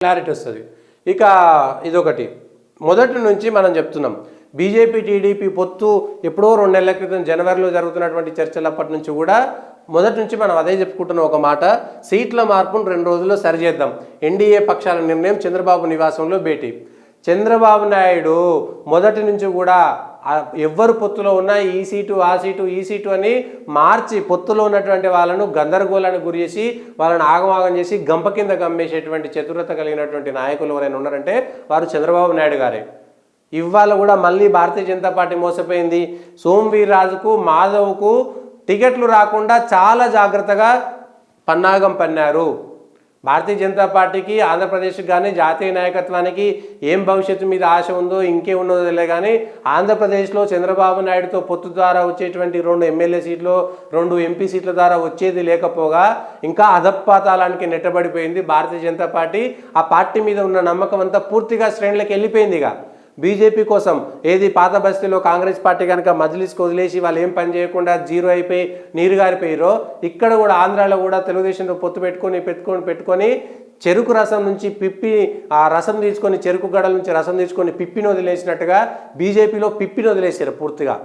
Clarity వస్తుంది. ఇక ఇదొకటి మొదటి నుంచి మనం చెప్తున్నాం, బీజేపీ టీడీపీ పొత్తు ఎప్పుడో 2 నెలల క్రితం జనవరిలో జరుగుతున్నటువంటి చర్చలప్పటి నుంచి కూడా మొదటి నుంచి మనం అదే చెప్పుకుంటున్న ఒక మాట, సీట్ల మార్పును 2 రోజుల్లో సరిచేద్దాం. ఎన్డీఏ పక్షాల నిర్ణయం, చంద్రబాబు నివాసంలో భేటీ. చంద్రబాబు నాయుడు మొదటి నుంచి కూడా ఎవ్వరు పొత్తులో ఉన్నా ఈ సీటు ఆ సీటు ఈ సీటు అని మార్చి పొత్తులో ఉన్నటువంటి వాళ్ళను గందరగోళానికి గురి చేసి వాళ్ళని ఆగమాగం చేసి గంప కింద గమ్మేసేటువంటి చతురత కలిగినటువంటి నాయకులు ఎవరైనా ఉన్నారంటే వారు చంద్రబాబు నాయుడు గారే. ఇవాళ కూడా మళ్ళీ భారతీయ జనతా పార్టీ మోసపోయింది. సోమవీర్రాజుకు మాధవ్కు టికెట్లు రాకుండా చాలా జాగ్రత్తగా పన్నాగం పన్నారు. భారతీయ జనతా పార్టీకి ఆంధ్రప్రదేశ్కి కానీ జాతీయ నాయకత్వానికి ఏం భవిష్యత్తు మీద ఆశ ఉందో ఇంకే ఉన్నదో తెలియదు. కానీ ఆంధ్రప్రదేశ్లో చంద్రబాబు నాయుడుతో పొత్తు ద్వారా వచ్చేటువంటి 2 ఎమ్మెల్యే సీట్లు 2 ఎంపీ సీట్ల ద్వారా వచ్చేది లేకపోగా ఇంకా అధపాతాళానికి నెట్టబడిపోయింది భారతీయ జనతా పార్టీ. ఆ పార్టీ మీద ఉన్న నమ్మకం అంతా పూర్తిగా శ్రేణులకు వెళ్ళిపోయింది. ఇక బీజేపీ కోసం ఏది పాత బస్తీలో కాంగ్రెస్ పార్టీ కనుక మజ్లిస్కి వదిలేసి వాళ్ళు ఏం పని చేయకుండా జీరో అయిపోయి నీరు గారిపోయారో, ఇక్కడ కూడా ఆంధ్రాలో కూడా తెలుగుదేశంతో పొత్తు పెట్టుకొని చెరుకు రసం నుంచి పిప్పి ఆ రసం తీసుకొని చెరుకు గడల నుంచి రసం తీసుకొని పిప్పిని వదిలేసినట్టుగా బీజేపీలో పిప్పిని వదిలేసారు. పూర్తిగా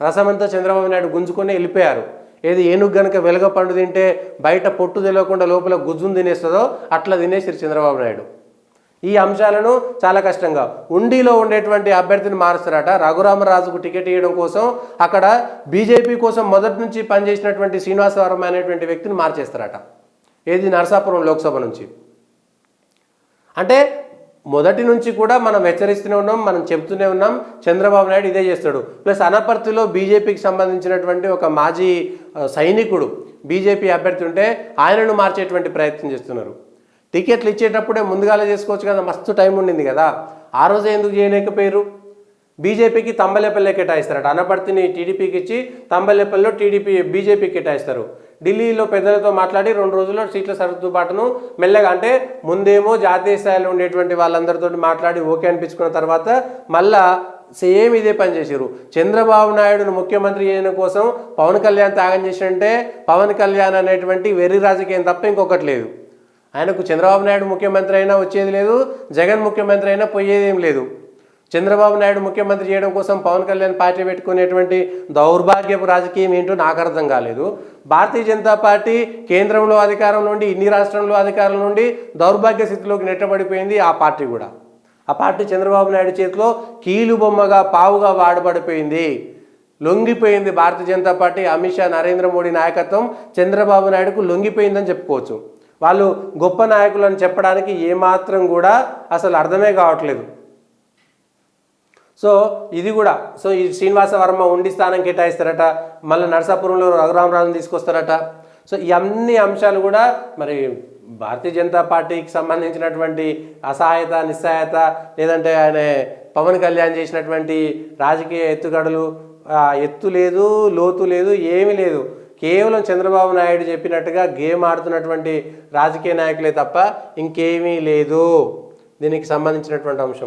రసం అంతా చంద్రబాబు నాయుడు గుంజుకొని వెళ్ళిపోయారు. ఏది ఏనుగు గనుక వెలగ పండు తింటే బయట పొట్టు తెలియకుండా లోపల గుజ్జును తినేస్తుందో అట్లా తినేసారు చంద్రబాబు నాయుడు. ఈ అంశాలను చాలా కష్టంగా ఉండిలో ఉండేటువంటి అభ్యర్థిని మారుస్తారట. రఘురామరాజుకు టికెట్ ఇవ్వడం కోసం అక్కడ బీజేపీ కోసం మొదటి నుంచి పనిచేసినటువంటి శ్రీనివాసవరం అనేటువంటి వ్యక్తిని మార్చేస్తారట. ఏది నరసాపురం లోక్సభ నుంచి. అంటే మొదటి నుంచి కూడా మనం హెచ్చరిస్తూనే ఉన్నాం, మనం చెప్తూనే ఉన్నాం, చంద్రబాబు నాయుడు ఇదే చేస్తాడు. ప్లస్ అనపర్తిలో బీజేపీకి సంబంధించినటువంటి ఒక మాజీ సైనికుడు బీజేపీ అభ్యర్థి ఉంటే ఆయనను మార్చేటువంటి ప్రయత్నం చేస్తున్నారు. టికెట్లు ఇచ్చేటప్పుడే ముందుగానే చేసుకోవచ్చు కదా, మస్తు టైం ఉండింది కదా. ఆ రోజే ఎందుకు చేయలేకపోయారు? బీజేపీకి తంబలేపల్లె కేటాయిస్తారట. అనపర్తిని టీడీపీకి ఇచ్చి తంబలేపల్లిలో బీజేపీకి కేటాయిస్తారు. ఢిల్లీలో పెద్దలతో మాట్లాడి 2 రోజుల్లో సీట్ల సర్దుబాటును మెల్లగా, అంటే ముందేమో జాతీయ స్థాయిలో ఉండేటువంటి వాళ్ళందరితో మాట్లాడి ఓకే అనిపించుకున్న తర్వాత మళ్ళా సేమ్ ఇదే పని చేశారు. చంద్రబాబు నాయుడును ముఖ్యమంత్రి చేయడం కోసం పవన్ కళ్యాణ్ త్యాగం చేసినంటే పవన్ కళ్యాణ్ అనేటువంటి వెర్రి రాజకీయం తప్ప ఇంకొకటి లేదు. ఆయనకు చంద్రబాబు నాయుడు ముఖ్యమంత్రి అయినా వచ్చేది లేదు, జగన్ ముఖ్యమంత్రి అయినా పోయేదేం లేదు. చంద్రబాబు నాయుడు ముఖ్యమంత్రి చేయడం కోసం పవన్ కళ్యాణ్ పార్టీ పెట్టుకునేటువంటి దౌర్భాగ్యపు రాజకీయం ఏంటో నాకు అర్థం కాలేదు. భారతీయ జనతా పార్టీ కేంద్రంలో అధికారం నుండి ఇన్ని రాష్ట్రంలో అధికారం నుండి దౌర్భాగ్య స్థితిలోకి నెట్టబడిపోయింది. ఆ పార్టీ కూడా ఆ పార్టీ చంద్రబాబు నాయుడు చేతిలో కీలు బొమ్మగా పావుగా వాడబడిపోయింది, లొంగిపోయింది. భారతీయ జనతా పార్టీ అమిత్ షా నరేంద్ర మోడీ నాయకత్వం చంద్రబాబు నాయుడుకు లొంగిపోయిందని చెప్పుకోవచ్చు. వాళ్ళు గొప్ప నాయకులను చెప్పడానికి ఏమాత్రం కూడా అసలు అర్థమే కావట్లేదు. సో ఇది కూడా ఈ శ్రీనివాస వర్మ ఉండి స్థానం కేటాయిస్తారట, మళ్ళీ నరసాపురంలో రఘురామరాజును తీసుకొస్తారట. సో ఈ అన్ని అంశాలు కూడా మరి భారతీయ జనతా పార్టీకి సంబంధించినటువంటి అసహాయత నిస్సహాయత, లేదంటే ఆయన పవన్ కళ్యాణ్ చేసినటువంటి రాజకీయ ఎత్తుగడలు, ఎత్తు లేదు లోతు లేదు ఏమీ లేదు. కేవలం చంద్రబాబు నాయుడు చెప్పినట్టుగా గేమ్ ఆడుతున్నటువంటి రాజకీయ నాయకులే తప్ప ఇంకేమీ లేదు దీనికి సంబంధించినటువంటి అంశం.